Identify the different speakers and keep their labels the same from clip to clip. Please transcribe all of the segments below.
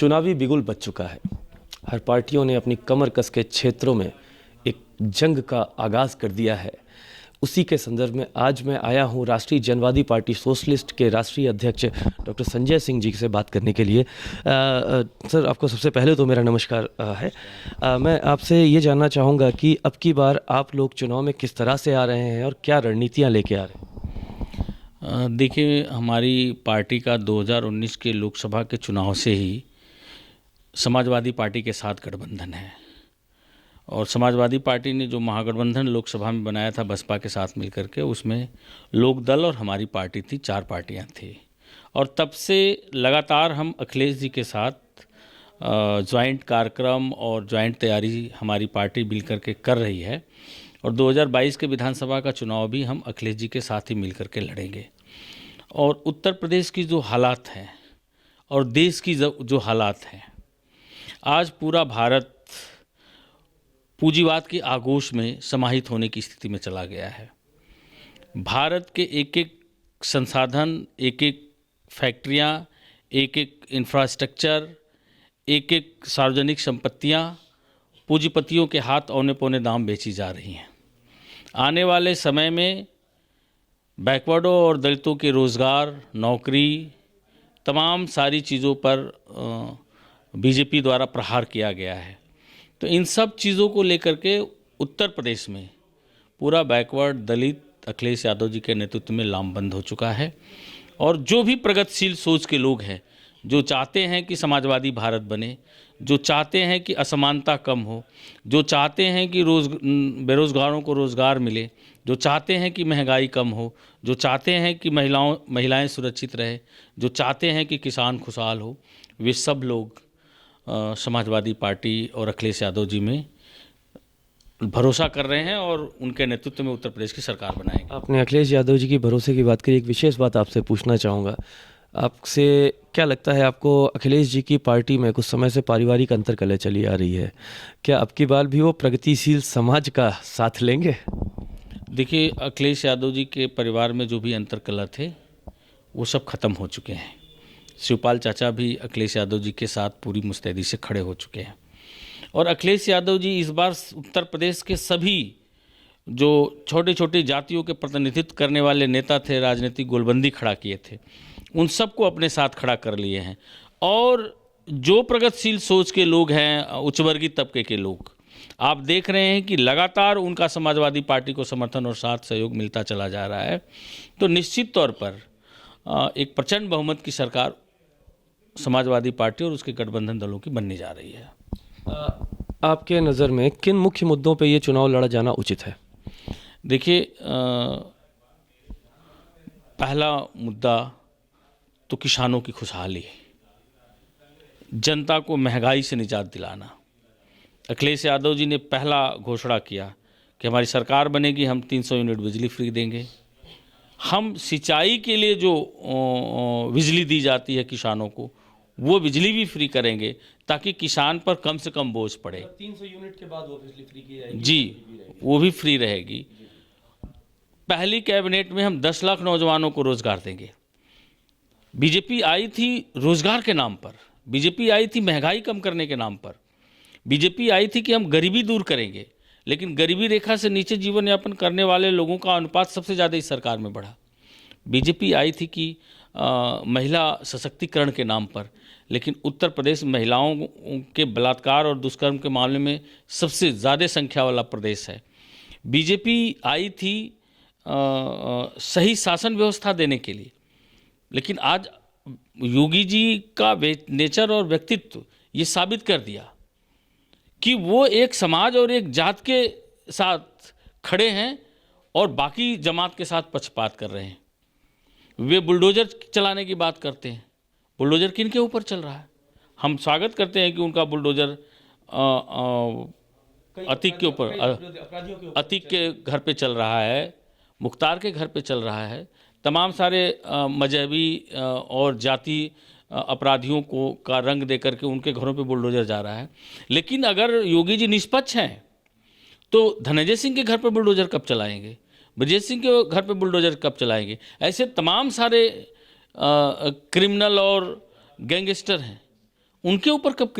Speaker 1: चुनावी बिगुल बज चुका है। हर पार्टियों ने अपनी कमर कस के क्षेत्रों में एक जंग का आगाज़ कर दिया है। उसी के संदर्भ में आज मैं आया हूं राष्ट्रीय जनवादी पार्टी सोशलिस्ट के राष्ट्रीय अध्यक्ष डॉक्टर संजय सिंह जी से बात करने के लिए। सर, आपको सबसे पहले तो मेरा नमस्कार है। मैं आपसे ये जानना चाहूँगा कि अब की बार आप लोग चुनाव में किस तरह से आ रहे हैं और क्या रणनीतियाँ लेके आ रहे हैं?
Speaker 2: देखिए, हमारी पार्टी का 2019 के लोकसभा के चुनाव से ही समाजवादी पार्टी के साथ गठबंधन है और समाजवादी पार्टी ने जो महागठबंधन लोकसभा में बनाया था बसपा के साथ मिलकर के, उसमें लोकदल और हमारी पार्टी थी, 4 पार्टियां थी। और तब से लगातार हम अखिलेश जी के साथ ज्वाइंट कार्यक्रम और ज्वाइंट तैयारी हमारी पार्टी मिल करके कर रही है और 2022 के विधानसभा का चुनाव भी हम अखिलेश जी के साथ ही मिल करके लड़ेंगे। और उत्तर प्रदेश की जो हालात हैं और देश की जो हालात हैं, आज पूरा भारत पूंजीवाद के आगोश में समाहित होने की स्थिति में चला गया है। भारत के एक एक संसाधन, एक एक फैक्ट्रियां, एक एक इंफ्रास्ट्रक्चर, एक एक सार्वजनिक संपत्तियां पूंजीपतियों के हाथ औने पौने दाम बेची जा रही हैं। आने वाले समय में बैकवर्डों और दलितों के रोज़गार, नौकरी, तमाम सारी चीज़ों पर बीजेपी द्वारा प्रहार किया गया है। तो इन सब चीज़ों को लेकर के उत्तर प्रदेश में पूरा बैकवर्ड दलित अखिलेश यादव जी के नेतृत्व में लामबंद हो चुका है। और जो भी प्रगतिशील सोच के लोग हैं, जो चाहते हैं कि समाजवादी भारत बने, जो चाहते हैं कि असमानता कम हो, जो चाहते हैं कि बेरोज़गारों को रोज़गार मिले, जो चाहते हैं कि महंगाई कम हो, जो चाहते हैं कि महिलाएं सुरक्षित रहे, जो चाहते हैं कि किसान खुशहाल हो, वे सब लोग समाजवादी पार्टी और अखिलेश यादव जी में भरोसा कर रहे हैं और उनके नेतृत्व में उत्तर प्रदेश की सरकार बनाएंगे।
Speaker 1: आपने अखिलेश यादव जी की भरोसे की बात करी, एक विशेष बात आपसे पूछना चाहूँगा। आपसे क्या लगता है, आपको अखिलेश जी की पार्टी में कुछ समय से पारिवारिक अंतर्कलह चली आ रही है, क्या अब की बार भी वो प्रगतिशील समाज का साथ लेंगे?
Speaker 2: देखिए, अखिलेश यादव जी के परिवार में जो भी अंतर्कलह थे वो सब खत्म हो चुके हैं। शिवपाल चाचा भी अखिलेश यादव जी के साथ पूरी मुस्तैदी से खड़े हो चुके हैं और अखिलेश यादव जी इस बार उत्तर प्रदेश के सभी जो छोटी छोटी जातियों के प्रतिनिधित्व करने वाले नेता थे, राजनीतिक गोलबंदी खड़ा किए थे, उन सबको अपने साथ खड़ा कर लिए हैं। और जो प्रगतिशील सोच के लोग हैं, उच्च वर्गीय तबके के लोग, आप देख रहे हैं कि लगातार उनका समाजवादी पार्टी को समर्थन और साथ सहयोग मिलता चला जा रहा है। तो निश्चित तौर पर एक प्रचंड बहुमत की सरकार समाजवादी पार्टी और उसके गठबंधन दलों की बनने जा रही है।
Speaker 1: आपके नज़र में किन मुख्य मुद्दों पे ये चुनाव लड़ा जाना उचित है?
Speaker 2: देखिए, पहला मुद्दा तो किसानों की खुशहाली, जनता को महंगाई से निजात दिलाना। अखिलेश यादव जी ने पहला घोषणा किया कि हमारी सरकार बनेगी, हम 300 यूनिट बिजली फ्री देंगे। हम सिंचाई के लिए जो बिजली दी जाती है किसानों को, वो बिजली भी फ्री करेंगे ताकि किसान पर कम से कम बोझ पड़े।
Speaker 1: 300 यूनिट के बाद वो बिजली फ्री की जाएगी?
Speaker 2: जी, वो भी फ्री रहेगी। पहली कैबिनेट में हम 10 लाख नौजवानों को रोजगार देंगे। बीजेपी आई थी रोजगार के नाम पर, बीजेपी आई थी महंगाई कम करने के नाम पर, बीजेपी आई थी कि हम गरीबी दूर करेंगे, लेकिन गरीबी रेखा से नीचे जीवन यापन करने वाले लोगों का अनुपात सबसे ज़्यादा इस सरकार में बढ़ा। बीजेपी आई थी कि महिला सशक्तिकरण के नाम पर, लेकिन उत्तर प्रदेश महिलाओं के बलात्कार और दुष्कर्म के मामले में सबसे ज़्यादा संख्या वाला प्रदेश है। बीजेपी आई थी सही शासन व्यवस्था देने के लिए, लेकिन आज योगी जी का नेचर और व्यक्तित्व ये साबित कर दिया कि वो एक समाज और एक जात के साथ खड़े हैं और बाकी जमात के साथ पक्षपात कर रहे हैं। वे बुलडोजर चलाने की बात करते हैं। बुलडोजर किन के ऊपर चल रहा है? हम स्वागत करते हैं कि उनका बुलडोजर अतीक के ऊपर, अतीक के घर पे चल रहा है, मुख्तार के घर पे चल रहा है। तमाम सारे मजहबी और जाति अपराधियों को का रंग देकर के उनके घरों पे बुलडोजर जा रहा है। लेकिन अगर योगी जी निष्पक्ष हैं तो धनंजय सिंह के घर पर बुलडोजर कब चलाएंगे? ब्रजेश सिंह के घर पे बुलडोजर कब चलाएंगे? ऐसे तमाम सारे क्रिमिनल और गैंगस्टर हैं, उनके ऊपर कब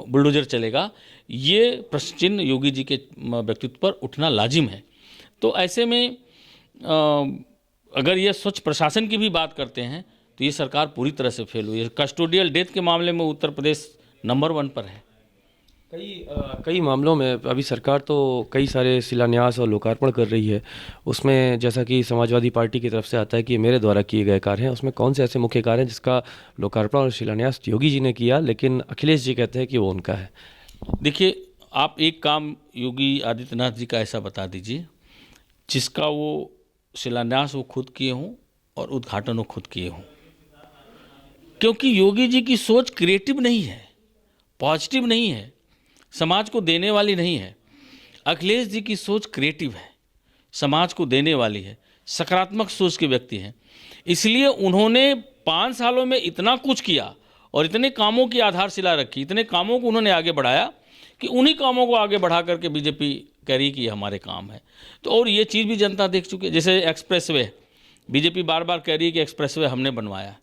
Speaker 2: बुलडोजर चलेगा, ये प्रश्न चिन्ह योगी जी के व्यक्तित्व पर उठना लाजिम है। तो ऐसे में अगर ये स्वच्छ प्रशासन की भी बात करते हैं तो ये सरकार पूरी तरह से फेल हुई है। कस्टोडियल डेथ के मामले में उत्तर प्रदेश नंबर 1 पर है।
Speaker 1: कई मामलों में अभी सरकार तो कई सारे शिलान्यास और लोकार्पण कर रही है। उसमें जैसा कि समाजवादी पार्टी की तरफ से आता है कि ये मेरे द्वारा किए गए कार्य हैं, उसमें कौन से ऐसे मुख्य कार्य हैं जिसका लोकार्पण और शिलान्यास योगी जी ने किया, लेकिन अखिलेश जी कहते हैं कि वो उनका है?
Speaker 2: देखिए, आप एक काम योगी आदित्यनाथ जी का ऐसा बता दीजिए जिसका वो शिलान्यास वो खुद किए हों और उद्घाटन वो खुद किए हों, क्योंकि योगी जी की सोच क्रिएटिव नहीं है, पॉजिटिव नहीं है, समाज को देने वाली नहीं है। अखिलेश जी की सोच क्रिएटिव है, समाज को देने वाली है, सकारात्मक सोच के व्यक्ति हैं। इसलिए उन्होंने 5 सालों में इतना कुछ किया और इतने कामों की आधारशिला रखी, इतने कामों को उन्होंने आगे बढ़ाया कि उन्हीं कामों को आगे बढ़ा करके बीजेपी कह रही कि ये हमारे काम है। तो और ये चीज़ भी जनता देख चुकी है। जैसे एक्सप्रेसवे, बीजेपी बार बार कह रही है कि एक्सप्रेसवे हमने बनवाया,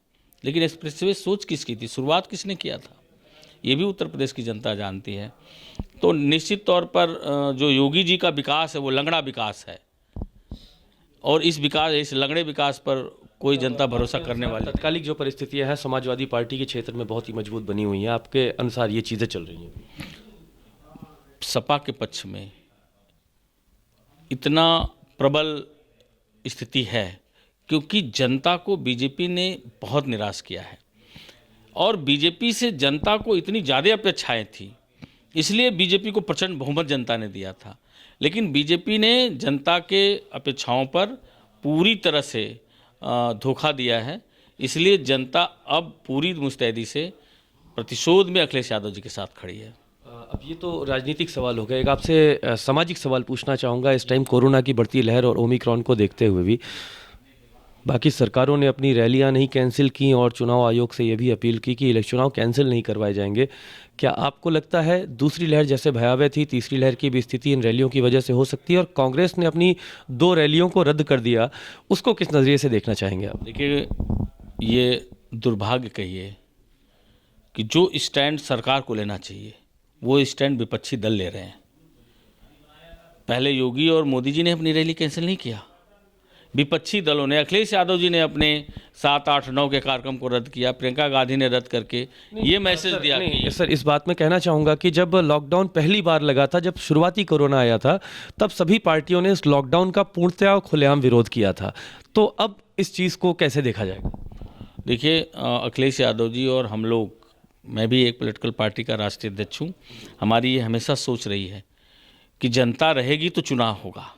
Speaker 2: लेकिन एक्सप्रेसवे सोच किसकी थी, शुरुआत किसने किया था, ये भी उत्तर प्रदेश की जनता जानती है। तो निश्चित तौर पर जो योगी जी का विकास है वो लंगड़ा विकास है, और इस लंगड़े विकास पर कोई जनता भरोसा करने वाली।
Speaker 1: तत्कालिक जो परिस्थितियां हैं समाजवादी पार्टी के क्षेत्र में बहुत ही मजबूत बनी हुई हैं, आपके अनुसार ये चीज़ें चल रही हैं?
Speaker 2: सपा के पक्ष में इतना प्रबल स्थिति है क्योंकि जनता को बीजेपी ने बहुत निराश किया है, और बीजेपी से जनता को इतनी ज़्यादा अपेक्षाएं थी, इसलिए बीजेपी को प्रचंड बहुमत जनता ने दिया था। लेकिन बीजेपी ने जनता के अपेक्षाओं पर पूरी तरह से धोखा दिया है, इसलिए जनता अब पूरी मुस्तैदी से प्रतिशोध में अखिलेश यादव जी के साथ खड़ी है।
Speaker 1: अब ये तो राजनीतिक सवाल हो गया, एक आपसे सामाजिक सवाल पूछना चाहूँगा। इस टाइम कोरोना की बढ़ती लहर और ओमिक्रॉन को देखते हुए भी बाकी सरकारों ने अपनी रैलियां नहीं कैंसिल की और चुनाव आयोग से ये भी अपील की कि चुनाव कैंसिल नहीं करवाए जाएंगे। क्या आपको लगता है दूसरी लहर जैसे भयावह थी, तीसरी लहर की भी स्थिति इन रैलियों की वजह से हो सकती है? और कांग्रेस ने अपनी 2 रैलियों को रद्द कर दिया, उसको किस नज़रिए से देखना चाहेंगे आप?
Speaker 2: देखिए, ये दुर्भाग्य कहिए कि जो स्टैंड सरकार को लेना चाहिए वो स्टैंड विपक्षी दल ले रहे हैं। पहले योगी और मोदी जी ने अपनी रैली कैंसिल नहीं किया, विपक्षी दलों ने, अखिलेश यादव जी ने अपने 7, 8, 9 के कार्यक्रम को रद्द किया, प्रियंका गांधी ने रद्द करके ये मैसेज दिया कि
Speaker 1: सर, इस बात में कहना चाहूँगा कि जब लॉकडाउन पहली बार लगा था, जब शुरुआती कोरोना आया था, तब सभी पार्टियों ने इस लॉकडाउन का पूर्णतया खुलेआम विरोध किया था। तो अब इस चीज़ को कैसे देखा जाएगा?
Speaker 2: देखिए, अखिलेश यादव जी और हम लोग, मैं भी एक पॉलिटिकल पार्टी का राष्ट्रीय अध्यक्ष हूँ, हमारी ये हमेशा सोच रही है कि जनता रहेगी तो चुनाव होगा,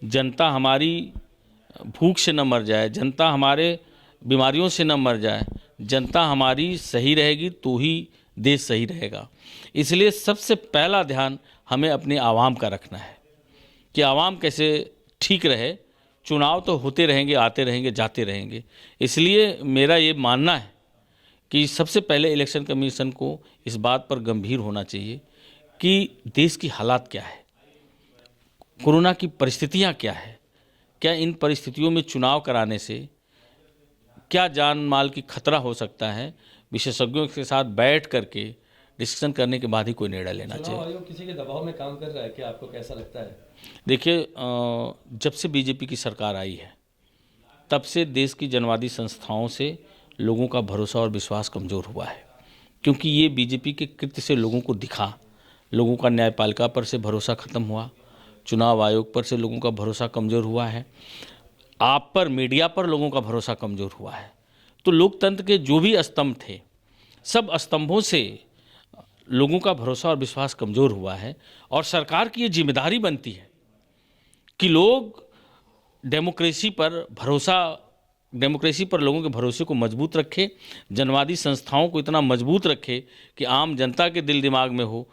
Speaker 2: जनता हमारी भूख से न मर जाए, जनता हमारे बीमारियों से न मर जाए, जनता हमारी सही रहेगी तो ही देश सही रहेगा। इसलिए सबसे पहला ध्यान हमें अपने आवाम का रखना है कि आवाम कैसे ठीक रहे। चुनाव तो होते रहेंगे, आते रहेंगे, जाते रहेंगे। इसलिए मेरा ये मानना है कि सबसे पहले इलेक्शन कमीशन को इस बात पर गंभीर होना चाहिए कि देश की हालात क्या है, कोरोना की परिस्थितियां क्या है, क्या इन परिस्थितियों में चुनाव कराने से क्या जान माल की खतरा हो सकता है। विशेषज्ञों के साथ बैठ करके डिस्कशन करने के बाद ही कोई निर्णय लेना चाहिए।
Speaker 1: आयोग किसी के दबाव में काम कर रहा है क्या, आपको कैसा लगता है?
Speaker 2: देखिए, जब से बीजेपी की सरकार आई है तब से देश की जनवादी संस्थाओं से लोगों का भरोसा और विश्वास कमज़ोर हुआ है, क्योंकि ये बीजेपी के कृत्य से लोगों को दिखा। लोगों का न्यायपालिका पर से भरोसा ख़त्म हुआ, चुनाव आयोग पर से लोगों का भरोसा कमज़ोर हुआ है, आप पर, मीडिया पर लोगों का भरोसा कमज़ोर हुआ है। तो लोकतंत्र के जो भी स्तंभ थे, सब स्तंभों से लोगों का भरोसा और विश्वास कमज़ोर हुआ है। और सरकार की ये जिम्मेदारी बनती है कि लोग डेमोक्रेसी पर लोगों के भरोसे को मजबूत रखे, जनवादी संस्थाओं को इतना मजबूत रखे कि आम जनता के दिल दिमाग में हो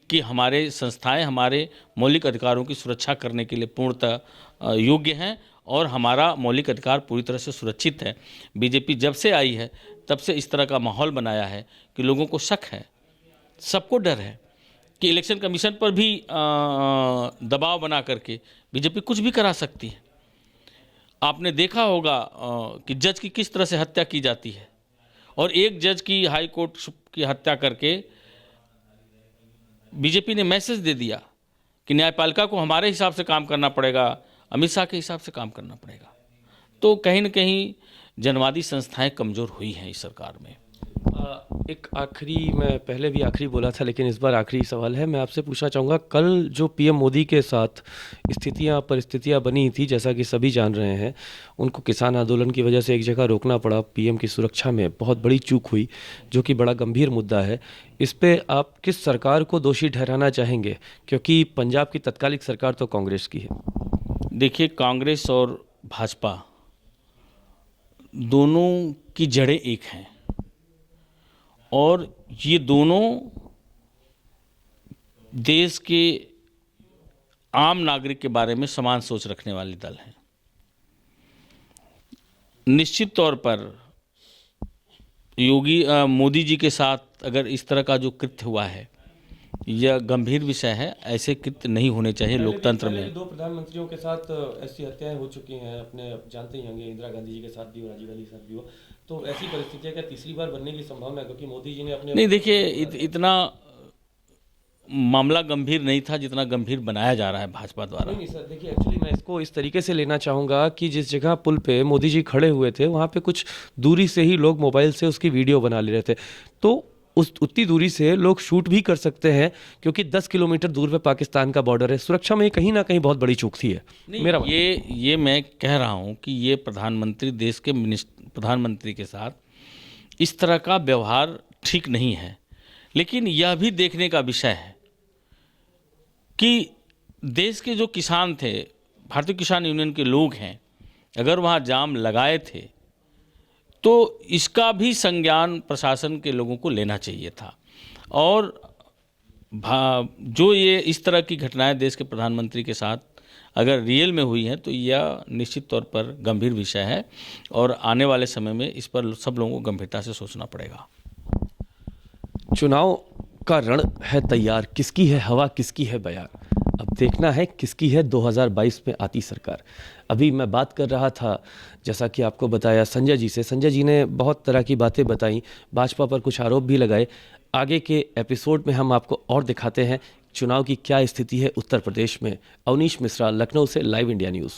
Speaker 2: कि हमारे संस्थाएं हमारे मौलिक अधिकारों की सुरक्षा करने के लिए पूर्णतः योग्य हैं और हमारा मौलिक अधिकार पूरी तरह से सुरक्षित है। बीजेपी जब से आई है तब से इस तरह का माहौल बनाया है कि लोगों को शक है, सबको डर है कि इलेक्शन कमीशन पर भी दबाव बना करके बीजेपी कुछ भी करा सकती है। आपने देखा होगा कि जज की किस तरह से हत्या की जाती है और एक जज की हाई कोर्ट की हत्या करके बीजेपी ने मैसेज दे दिया कि न्यायपालिका को हमारे हिसाब से काम करना पड़ेगा, अमित शाह के हिसाब से काम करना पड़ेगा। तो कहीं न कहीं जनवादी संस्थाएं कमज़ोर हुई हैं इस सरकार में।
Speaker 1: एक आखिरी, मैं पहले भी आखिरी बोला था लेकिन इस बार आखिरी सवाल है, मैं आपसे पूछना चाहूँगा, कल जो पीएम मोदी के साथ परिस्थितियाँ बनी थी, जैसा कि सभी जान रहे हैं, उनको किसान आंदोलन की वजह से एक जगह रोकना पड़ा, पीएम की सुरक्षा में बहुत बड़ी चूक हुई, जो कि बड़ा गंभीर मुद्दा है। इस पे आप किस सरकार को दोषी ठहराना चाहेंगे, क्योंकि पंजाब की तत्कालिक सरकार तो कांग्रेस की है?
Speaker 2: देखिए, कांग्रेस और भाजपा दोनों की जड़ें एक हैं और ये दोनों देश के आम नागरिक के बारे में समान सोच रखने वाले दल हैं। निश्चित तौर पर मोदी जी के साथ अगर इस तरह का जो कृत्य हुआ है, यह गंभीर विषय है। ऐसे कृत्य नहीं होने चाहिए लोकतंत्र में।
Speaker 1: दो प्रधानमंत्रियों के साथ ऐसी हत्याएं हो चुकी हैं, अपने जानते ही होंगे, इंदिरा गांधी जी के साथ भी हो, राजीव गांधी के साथ भी हो। तो ऐसी परिस्थितियां क्या तीसरी बार बनने की संभावना है? क्योंकि मोदी जी ने अपने
Speaker 2: नहीं, देखिए, इतना मामला गंभीर नहीं था जितना गंभीर बनाया जा रहा है भाजपा द्वारा।
Speaker 1: नहीं सर, देखिए, एक्चुअली मैं इसको इस तरीके से लेना चाहूँगा कि जिस जगह पुल पे मोदी जी खड़े हुए थे, वहाँ पे कुछ दूरी से ही लोग मोबाइल से उसकी वीडियो बना ले रहे थे। तो उस उतनी दूरी से लोग शूट भी कर सकते हैं, क्योंकि 10 किलोमीटर दूर पे पाकिस्तान का बॉर्डर है। सुरक्षा में कहीं ना कहीं बहुत बड़ी चूक थी है। मेरा
Speaker 2: ये मैं कह रहा हूँ कि ये प्रधानमंत्री, देश के प्रधानमंत्री के साथ इस तरह का व्यवहार ठीक नहीं है। लेकिन यह भी देखने का विषय है कि देश के जो किसान थे, भारतीय किसान यूनियन के लोग हैं, अगर वहाँ जाम लगाए थे तो इसका भी संज्ञान प्रशासन के लोगों को लेना चाहिए था। और जो ये इस तरह की घटनाएं देश के प्रधानमंत्री के साथ अगर रियल में हुई हैं तो यह निश्चित तौर पर गंभीर विषय है और आने वाले समय में इस पर सब लोगों को गंभीरता से सोचना पड़ेगा।
Speaker 1: चुनाव का रण है तैयार, किसकी है हवा, किसकी है बयार। अब देखना है किसकी है 2022 में आती सरकार। अभी मैं बात कर रहा था, जैसा कि आपको बताया, संजय जी से। संजय जी ने बहुत तरह की बातें बताई, भाजपा पर कुछ आरोप भी लगाए। आगे के एपिसोड में हम आपको और दिखाते हैं चुनाव की क्या स्थिति है उत्तर प्रदेश में। अवनीश मिश्रा, लखनऊ से, लाइव इंडिया न्यूज़।